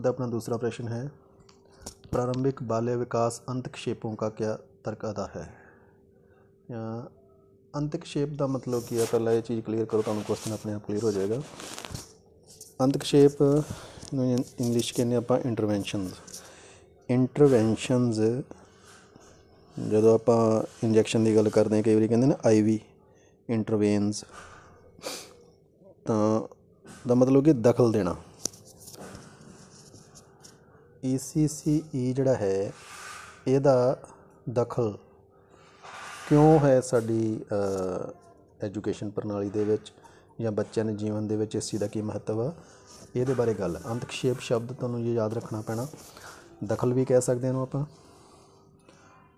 बाद अपना दूसरा प्रश्न है, प्रारंभिक बाल्य विकास अंतक्षेपों का क्या तर्क अदा है। अंतक्षेप का मतलब की है, पहला ये चीज़ क्लीयर करो, तुहानू क्वेश्चन अपने आप क्लीयर हो जाएगा। अंतक्षेप इंग्लिश कहने आप इंटरवेंशनस जो आप इंजैक्शन की गल करते हैं, कई बार कहते हैं ना IV इंटरवेन्स, तो मतलब कि दखल देना। ECCE जिहड़ा है ਇਹਦਾ दखल क्यों है साडी एजुकेशन प्रणाली दे विच या बच्चों के जीवन दे विच इस चीज़ का की महत्व आ, ये बारे गल। अंतक्षेप शब्द तुहानू ये याद रखना पैना, दखल भी कह सकते हैं आप।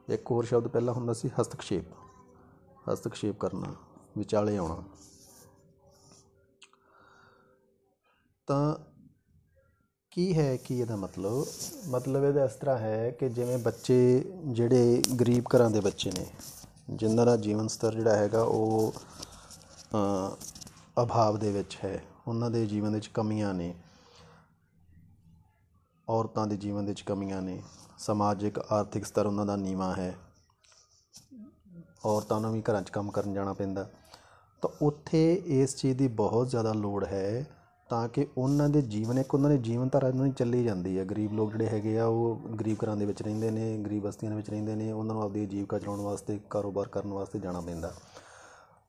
एक होर शब्द पहला हुंदा सी हस्तक्षेप, हस्तक्षेप करना, विचाले आउणा। तां की है कि ਇਹਦਾ मतलब ਇਹਦਾ इस तरह है कि जिवें बच्चे ਜਿਹੜੇ गरीब घरां ਦੇ ਬੱਚੇ ਨੇ, ਜਿਨ੍ਹਾਂ ਦਾ ਜੀਵਨ ਸਤਰ ਜਿਹੜਾ ਹੈਗਾ ਉਹ ਅਭਾਵ ਦੇ ਵਿੱਚ ਹੈ, ਉਹਨਾਂ ਦੇ ਜੀਵਨ ਵਿੱਚ ਕਮੀਆਂ ਨੇ, ਔਰਤਾਂ ਦੇ ਜੀਵਨ ਦੇ ਵਿੱਚ ਕਮੀਆਂ ਨੇ, ਸਮਾਜਿਕ ਆਰਥਿਕ ਸਤਰ ਉਹਨਾਂ ਦਾ ਨੀਵਾਂ ਹੈ, ਔਰਤਾਂ ਨੂੰ ਵੀ ਘਰਾਂ 'ਚ ਕੰਮ ਕਰਨ ਜਾਣਾ ਪੈਂਦਾ, ਤਾਂ ਉੱਥੇ ਇਸ ਚੀਜ਼ ਦੀ ਬਹੁਤ ਜ਼ਿਆਦਾ ਲੋੜ ਹੈ ਤਾਂ ਕਿ ਉਹਨਾਂ ਦੇ ਜੀਵਨ ਇੱਕ ਉਹਨਾਂ ਦੀ ਜੀਵਨ ਧਾਰਾ ਉਹਨਾਂ ਦੀ ਚੱਲੀ ਜਾਂਦੀ ਹੈ। ਗਰੀਬ ਲੋਕ ਜਿਹੜੇ ਹੈਗੇ ਆ ਉਹ ਗਰੀਬ ਘਰਾਂ ਦੇ ਵਿੱਚ ਰਹਿੰਦੇ ਨੇ, ਗਰੀਬ ਬਸਤੀਆਂ ਦੇ ਵਿੱਚ ਰਹਿੰਦੇ ਨੇ, ਉਹਨਾਂ ਨੂੰ ਆਪਦੀ ਜੀਵਿਕਾ ਚਲਾਉਣ ਵਾਸਤੇ, ਕਾਰੋਬਾਰ ਕਰਨ ਵਾਸਤੇ ਜਾਣਾ ਪੈਂਦਾ,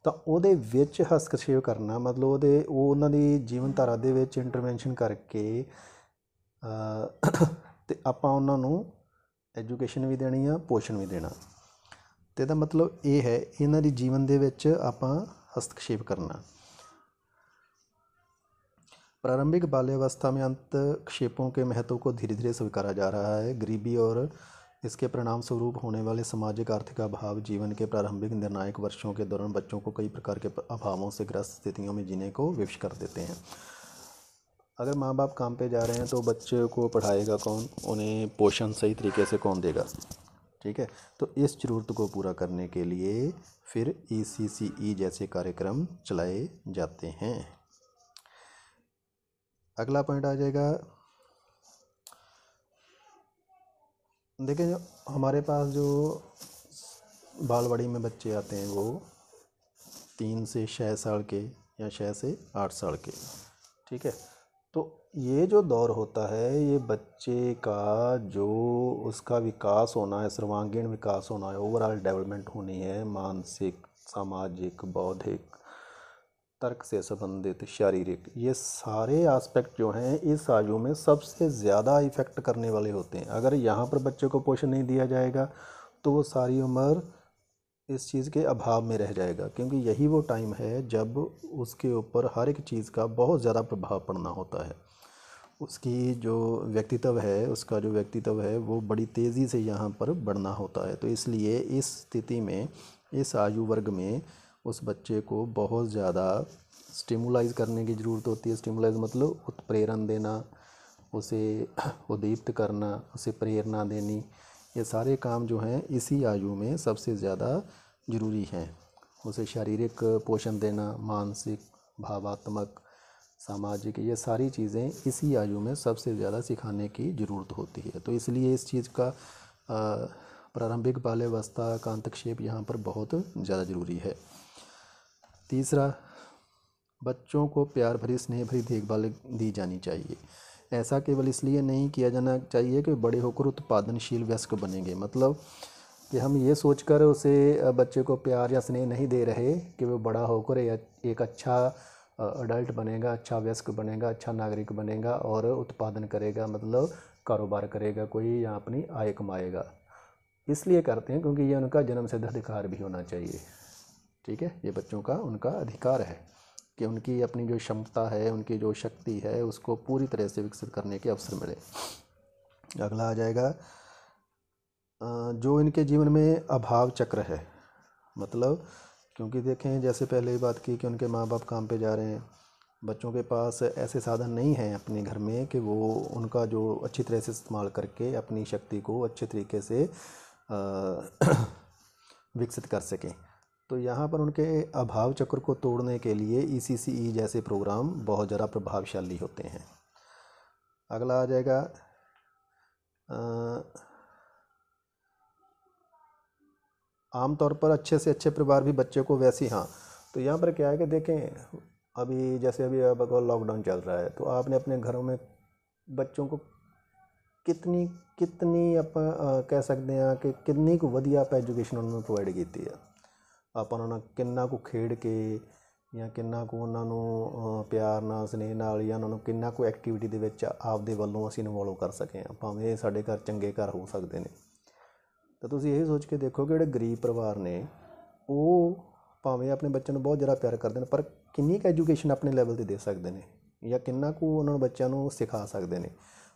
ਤਾਂ ਉਹਦੇ ਵਿੱਚ ਹਸਤਕਸ਼ੇਪ ਕਰਨਾ ਮਤਲਬ ਉਹ ਉਹਨਾਂ ਦੀ ਜੀਵਨ ਧਾਰਾ ਦੇ ਵਿੱਚ ਇੰਟਰਵੈਂਸ਼ਨ ਕਰਕੇ ਅਤੇ ਆਪਾਂ ਉਹਨਾਂ ਨੂੰ ਐਜੂਕੇਸ਼ਨ ਵੀ ਦੇਣੀ ਆ, ਪੋਸ਼ਣ ਵੀ ਦੇਣਾ। ਅਤੇ ਇਹਦਾ ਮਤਲਬ ਇਹ ਹੈ ਇਹਨਾਂ ਦੀ ਜੀਵਨ ਦੇ ਵਿੱਚ ਆਪਾਂ हस्तक्षेप करना। प्रारंभिक बाल्यावस्था में अंतक्षेपों के महत्व को धीरे धीरे स्वीकारा जा रहा है। गरीबी और इसके परिणाम स्वरूप होने वाले सामाजिक आर्थिक अभाव जीवन के प्रारंभिक निर्णायक वर्षों के दौरान बच्चों को कई प्रकार के अभावों से ग्रस्त स्थितियों में जीने को विवश कर देते हैं। अगर माँ बाप काम पे जा रहे हैं तो बच्चे को पढ़ाएगा कौन, उन्हें पोषण सही तरीके से कौन देगा, ठीक है। तो इस ज़रूरत को पूरा करने के लिए फिर ECCE जैसे कार्यक्रम चलाए जाते हैं। अगला पॉइंट आ जाएगा, देखें हमारे पास जो बालवाड़ी में बच्चे आते हैं वो 3 से 6 साल के या 6 से 8 साल के, ठीक है। तो ये जो दौर होता है ये बच्चे का जो उसका विकास होना है, सर्वांगीण विकास होना है, ओवरऑल डेवलपमेंट होनी है, मानसिक, सामाजिक, बौद्धिक, तर्क से संबंधित, शारीरिक, ये सारे एस्पेक्ट जो हैं इस आयु में सबसे ज़्यादा इफ़ेक्ट करने वाले होते हैं। अगर यहाँ पर बच्चे को पोषण नहीं दिया जाएगा तो वो सारी उम्र इस चीज़ के अभाव में रह जाएगा, क्योंकि यही वो टाइम है जब उसके ऊपर हर एक चीज़ का बहुत ज़्यादा प्रभाव पड़ना होता है। उसकी जो व्यक्तित्व है, उसका जो व्यक्तित्व है वो बड़ी तेज़ी से यहाँ पर बढ़ना होता है। तो इसलिए इस स्थिति में, इस आयु वर्ग में उस बच्चे को बहुत ज़्यादा स्टिमुलाइज करने की ज़रूरत होती है। स्टिमुलाइज मतलब उत्प्रेरण देना, उसे उद्दीप्त करना, उसे प्रेरणा देनी, ये सारे काम जो हैं इसी आयु में सबसे ज़्यादा ज़रूरी हैं। उसे शारीरिक पोषण देना, मानसिक, भावात्मक, सामाजिक, ये सारी चीज़ें इसी आयु में सबसे ज़्यादा सिखाने की ज़रूरत होती है। तो इसलिए इस चीज़ का प्रारंभिक बाल्यावस्था का अंतक्षेप यहाँ पर बहुत ज़्यादा ज़रूरी है। तीसरा, बच्चों को प्यार भरी, स्नेह भरी देखभाल दी जानी चाहिए। ऐसा केवल इसलिए नहीं किया जाना चाहिए कि बड़े होकर उत्पादनशील वयस्क बनेंगे, मतलब कि हम ये सोचकर उसे बच्चे को प्यार या स्नेह नहीं दे रहे कि वो बड़ा होकर एक अच्छा अडल्ट बनेगा, अच्छा वयस्क बनेगा, अच्छा नागरिक बनेगा और उत्पादन करेगा, मतलब कारोबार करेगा कोई या अपनी आय कमाएगा। इसलिए करते हैं क्योंकि ये उनका जन्मसिद्ध अधिकार भी होना चाहिए, ठीक है। ये बच्चों का उनका अधिकार है कि उनकी अपनी जो क्षमता है, उनकी जो शक्ति है, उसको पूरी तरह से विकसित करने के अवसर मिले। अगला आ जाएगा, जो इनके जीवन में अभाव चक्र है, मतलब क्योंकि देखें जैसे पहले ही बात की कि उनके माँ बाप काम पे जा रहे हैं, बच्चों के पास ऐसे साधन नहीं हैं अपने घर में कि वो उनका जो अच्छी तरह से इस्तेमाल करके अपनी शक्ति को अच्छे तरीके से विकसित कर सकें। तो यहाँ पर उनके अभाव चक्र को तोड़ने के लिए ECCE जैसे प्रोग्राम बहुत ज़्यादा प्रभावशाली होते हैं। अगला आ जाएगा आमतौर पर अच्छे से अच्छे परिवार भी बच्चे को वैसे ही, हाँ। तो यहाँ पर क्या है कि देखें, अभी जैसे अभी अब अगर लॉकडाउन चल रहा है तो आपने अपने घरों में बच्चों को कितनी कितनी कह सकते हैं कि कितनी को ਵਧੀਆ आप एजुकेशन उन्होंने प्रोवाइड ਕੀਤੀ ਹੈ। ਆਪਾਂ ਉਹਨਾਂ ਨਾਲ ਕਿੰਨਾ ਕੁ ਖੇਡ ਕੇ ਜਾਂ ਕਿੰਨਾ ਕੁ ਉਹਨਾਂ ਨੂੰ ਪਿਆਰ ਨਾਲ ਸਨੇਹ ਨਾਲ ਜਾਂ ਉਹਨਾਂ ਨੂੰ ਕਿੰਨਾ ਕੁ ਐਕਟੀਵਿਟੀ ਦੇ ਵਿੱਚ ਆਪਦੇ ਵੱਲੋਂ ਅਸੀਂ ਇਨਵੋਲਵ ਕਰ ਸਕੇ ਹਾਂ, ਭਾਵੇਂ ਸਾਡੇ ਘਰ ਚੰਗੇ ਘਰ ਹੋ ਸਕਦੇ ਨੇ। ਤਾਂ ਤੁਸੀਂ ਇਹ ਸੋਚ ਕੇ ਦੇਖੋ ਕਿ ਜਿਹੜੇ ਗਰੀਬ ਪਰਿਵਾਰ ਨੇ ਉਹ ਭਾਵੇਂ ਆਪਣੇ ਬੱਚਿਆਂ ਨੂੰ ਬਹੁਤ ਜ਼ਿਆਦਾ ਪਿਆਰ ਕਰਦੇ ਨੇ, ਪਰ ਕਿੰਨੀ ਕੁ ਐਜੂਕੇਸ਼ਨ ਆਪਣੇ ਲੈਵਲ 'ਤੇ ਦੇ ਸਕਦੇ ਨੇ ਜਾਂ ਕਿੰਨਾ ਕੁ ਉਹਨਾਂ ਨੂੰ ਬੱਚਿਆਂ ਨੂੰ ਸਿਖਾ ਸਕਦੇ ਨੇ।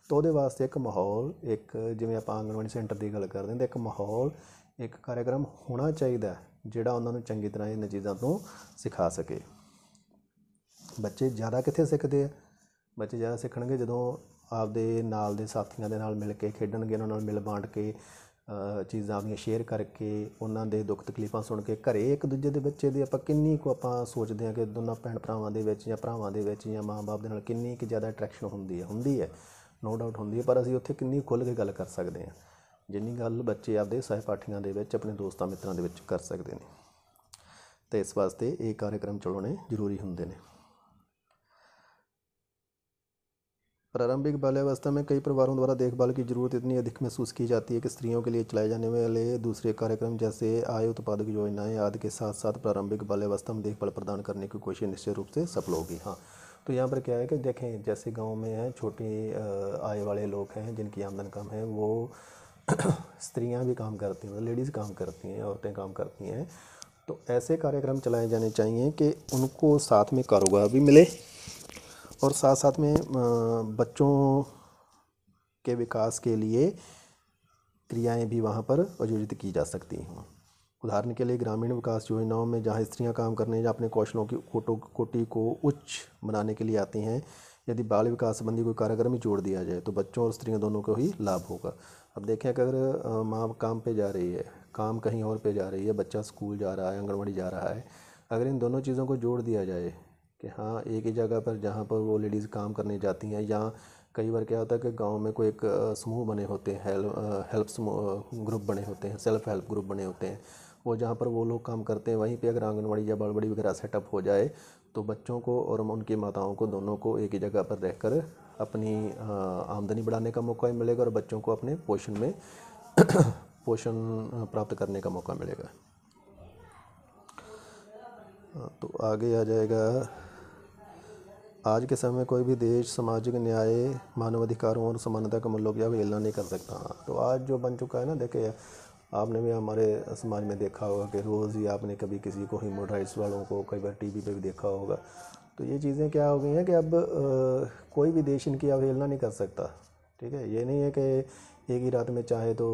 ਤਾਂ ਉਹਦੇ ਵਾਸਤੇ ਇੱਕ ਮਾਹੌਲ, ਇੱਕ ਜਿਵੇਂ ਆਪਾਂ ਆਂਗਣਵਾੜੀ ਸੈਂਟਰ ਦੀ ਗੱਲ ਕਰਦੇ ਹਾਂ ਤਾਂ ਇੱਕ ਮਾਹੌਲ, ਇੱਕ ਕਾਰਿਆਕਰਮ ਹੋਣਾ ਚਾਹੀਦਾ ਜਿਹੜਾ ਉਹਨਾਂ ਨੂੰ ਚੰਗੀ ਤਰ੍ਹਾਂ ਇਹਨਾਂ ਚੀਜ਼ਾਂ ਤੋਂ ਸਿਖਾ ਸਕੇ। ਬੱਚੇ ਜ਼ਿਆਦਾ ਕਿੱਥੇ ਸਿੱਖਦੇ ਆ? ਬੱਚੇ ਜ਼ਿਆਦਾ ਸਿੱਖਣਗੇ ਜਦੋਂ ਆਪਦੇ ਨਾਲ ਦੇ ਸਾਥੀਆਂ ਦੇ ਨਾਲ ਮਿਲ ਕੇ ਖੇਡਣਗੇ, ਉਹਨਾਂ ਨਾਲ ਮਿਲ ਬਾਂਟ ਕੇ ਚੀਜ਼ਾਂ ਆਪਣੀਆਂ ਸ਼ੇਅਰ ਕਰਕੇ, ਉਹਨਾਂ ਦੇ ਦੁੱਖ ਤਕਲੀਫਾਂ ਸੁਣ ਕੇ। ਘਰੇ ਇੱਕ ਦੂਜੇ ਦੇ ਬੱਚੇ ਦੇ ਆਪਾਂ ਕਿੰਨੀ ਕੁ ਆਪਾਂ ਸੋਚਦੇ ਹਾਂ ਕਿ ਦੋਨਾਂ ਭੈਣ ਭਰਾਵਾਂ ਦੇ ਵਿੱਚ ਜਾਂ ਭਰਾਵਾਂ ਦੇ ਵਿੱਚ ਜਾਂ ਮਾਂ ਬਾਪ ਦੇ ਨਾਲ ਕਿੰਨੀ ਕੁ ਜ਼ਿਆਦਾ ਅਟਰੈਕਸ਼ਨ ਹੁੰਦੀ ਹੈ, ਨੋ ਡਾਊਟ ਹੁੰਦੀ ਹੈ, ਪਰ ਅਸੀਂ ਉੱਥੇ ਕਿੰਨੀ ਖੁੱਲ੍ਹ ਕੇ ਗੱਲ ਕਰ ਸਕਦੇ ਹਾਂ ਜਿੰਨੀ ਗੱਲ ਬੱਚੇ ਆਪਦੇ ਸਹਿਪਾਠੀਆਂ ਦੇ ਵਿੱਚ, ਆਪਣੇ ਦੋਸਤਾਂ ਮਿੱਤਰਾਂ ਦੇ ਵਿੱਚ ਕਰ ਸਕਦੇ ਨੇ। तो इस वास्ते ये कार्यक्रम चलाने जरूरी होंगे ने। प्रारंभिक बाल्यावस्था में कई परिवारों द्वारा देखभाल की जरूरत इतनी अधिक महसूस की जाती है कि स्त्रियों के लिए चलाए जाने वाले दूसरे कार्यक्रम जैसे आय उत्पादक योजनाएं आदि के साथ साथ प्रारंभिक बाल्यावस्था में देखभाल प्रदान करने की कोशिश निश्चित रूप से सफल होगी। हाँ, तो यहाँ पर क्या है कि देखें, जैसे गांव में है छोटी आय वाले लोग हैं जिनकी आमदन कम है, वो स्त्रियाँ भी काम करती हैं, लेडीज़ काम करती हैं, औरतें काम करती हैं। तो ऐसे कार्यक्रम चलाए जाने चाहिए कि उनको साथ में कारोबार भी मिले और साथ साथ में बच्चों के विकास के लिए क्रियाएं भी वहाँ पर आयोजित की जा सकती हैं। उदाहरण के लिए ग्रामीण विकास योजनाओं में जहाँ स्त्रियां काम करने या अपने कौशलों की कोटि को उच्च बनाने के लिए आती हैं, यदि बाल विकास संबंधी कोई कार्यक्रम ही जोड़ दिया जाए तो बच्चों और स्त्रियों दोनों को ही लाभ होगा। अब देखें कि अगर माँ काम पे जा रही है, काम कहीं और पे जा रही है, बच्चा स्कूल जा रहा है, आंगनवाड़ी जा रहा है, अगर इन दोनों चीज़ों को जोड़ दिया जाए कि हाँ एक ही जगह पर जहाँ पर वो लेडीज़ काम करने जाती हैं, या कई बार क्या होता है कि गांव में कोई एक समूह बने होते हैं, हेल्प ग्रुप बने होते हैं, सेल्फ हेल्प ग्रुप बने होते हैं, वो जहाँ पर वो लोग काम करते हैं वहीं पे अगर आंगनवाड़ी या बालवाड़ी वगैरह सेटअप हो जाए तो बच्चों को और उनकी माताओं को दोनों को एक ही जगह पर रहकर अपनी आमदनी बढ़ाने का मौका भी मिलेगा और बच्चों को अपने पोषण में पोषण प्राप्त करने का मौका मिलेगा। तो आगे आ जाएगा, आज के समय में कोई भी देश सामाजिक न्याय, मानवाधिकारों और समानता के मूल्यों की अवहेलना नहीं कर सकता। तो आज जो बन चुका है ना, देखिए आपने भी हमारे समाज में देखा होगा कि रोज़ ही आपने कभी किसी को ह्यूमन राइट्स वालों को कई बार टीवी पे भी देखा होगा। तो ये चीज़ें क्या हो गई हैं कि अब कोई भी देश इनकी अवहेलना नहीं कर सकता। ठीक है, ये नहीं है कि एक ही रात में चाहे तो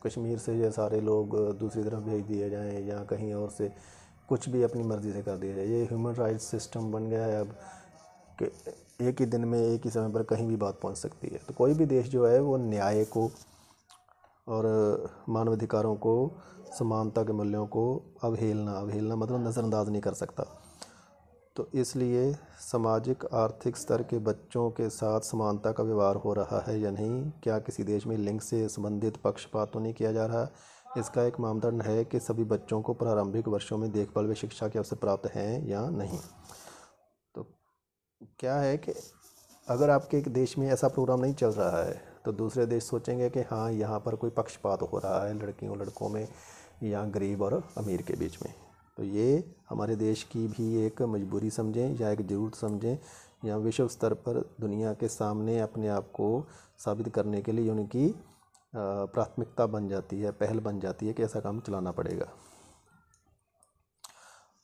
कश्मीर से ये सारे लोग दूसरी तरफ भेज दिए जाएँ या कहीं और से कुछ भी अपनी मर्ज़ी से कर दिया जाए। ये ह्यूमन राइट्स सिस्टम बन गया है अब कि एक ही दिन में एक ही समय पर कहीं भी बात पहुंच सकती है। तो कोई भी देश जो है वो न्याय को और मानवाधिकारों को, समानता के मूल्यों को अवहेलना मतलब नज़रअंदाज नहीं कर सकता। तो इसलिए सामाजिक आर्थिक स्तर के बच्चों के साथ समानता का व्यवहार हो रहा है या नहीं, क्या किसी देश में लिंग से संबंधित पक्षपात तो नहीं किया जा रहा, इसका एक मानदंड है कि सभी बच्चों को प्रारंभिक वर्षों में देखभाल व शिक्षा के अवसर प्राप्त हैं या नहीं। तो क्या है कि अगर आपके एक देश में ऐसा प्रोग्राम नहीं चल रहा है तो दूसरे देश सोचेंगे कि हाँ यहाँ पर कोई पक्षपात हो रहा है लड़कियों लड़कों में या गरीब और अमीर के बीच में। तो ये हमारे देश की भी एक मजबूरी समझें या एक ज़रूरत समझें या विश्व स्तर पर दुनिया के सामने अपने आप को साबित करने के लिए उनकी प्राथमिकता बन जाती है, पहल बन जाती है कि ऐसा काम चलाना पड़ेगा।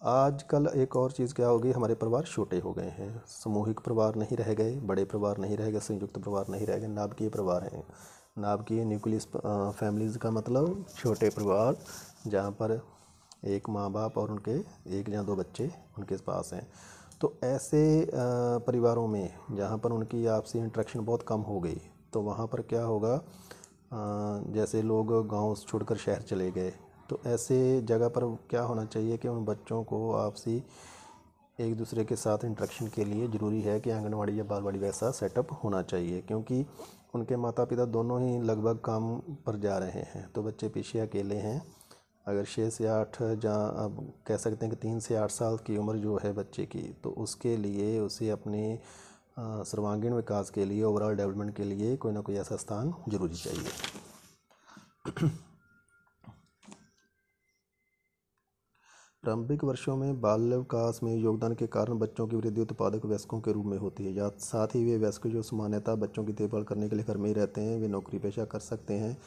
आजकल एक और चीज़ क्या हो गई, हमारे परिवार छोटे हो गए हैं, सामूहिक परिवार नहीं रह गए, बड़े परिवार नहीं रह गए, संयुक्त परिवार नहीं रह गए, नाभिकीय परिवार हैं। नाभिकीय न्यूक्लियस फैमिलीज़ का मतलब छोटे परिवार जहाँ पर एक माँ बाप और उनके एक या दो बच्चे उनके पास हैं। तो ऐसे परिवारों में जहाँ पर उनकी आपसी इंटरेक्शन बहुत कम हो गई तो वहाँ पर क्या होगा, जैसे लोग गाँव छोड़कर शहर चले गए, तो ऐसे जगह पर क्या होना चाहिए कि उन बच्चों को आपसी एक दूसरे के साथ इंटरेक्शन के लिए ज़रूरी है कि आंगनवाड़ी या बालवाड़ी वैसा सेटअप होना चाहिए, क्योंकि उनके माता पिता दोनों ही लगभग काम पर जा रहे हैं, तो बच्चे पीछे अकेले हैं। अगर 6 से 8 जहाँ अब कह सकते हैं कि 3 से 8 साल की उम्र जो है बच्चे की, तो उसके लिए उसे अपने सर्वांगीण विकास के लिए, ओवरऑल डेवलपमेंट के लिए कोई ना कोई ऐसा स्थान जरूरी चाहिए। प्रारंभिक वर्षों में बाल्य विकास में योगदान के कारण बच्चों की वृद्धि उत्पादक वयस्कों के रूप में होती है। या साथ ही वे वयस्क जो सामान्यतः बच्चों की देखभाल करने के लिए घर में ही रहते हैं, वे नौकरी पेशा कर सकते हैं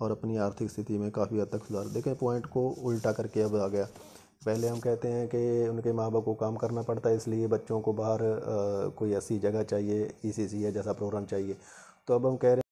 और अपनी आर्थिक स्थिति में काफ़ी हद तक सुधार। देखें, पॉइंट को उल्टा करके अब आ गया। पहले हम कहते हैं कि उनके माँ बाप को काम करना पड़ता है, इसलिए बच्चों को बाहर कोई ऐसी जगह चाहिए, ECC या जैसा प्रोग्राम चाहिए। तो अब हम कह रहे हैं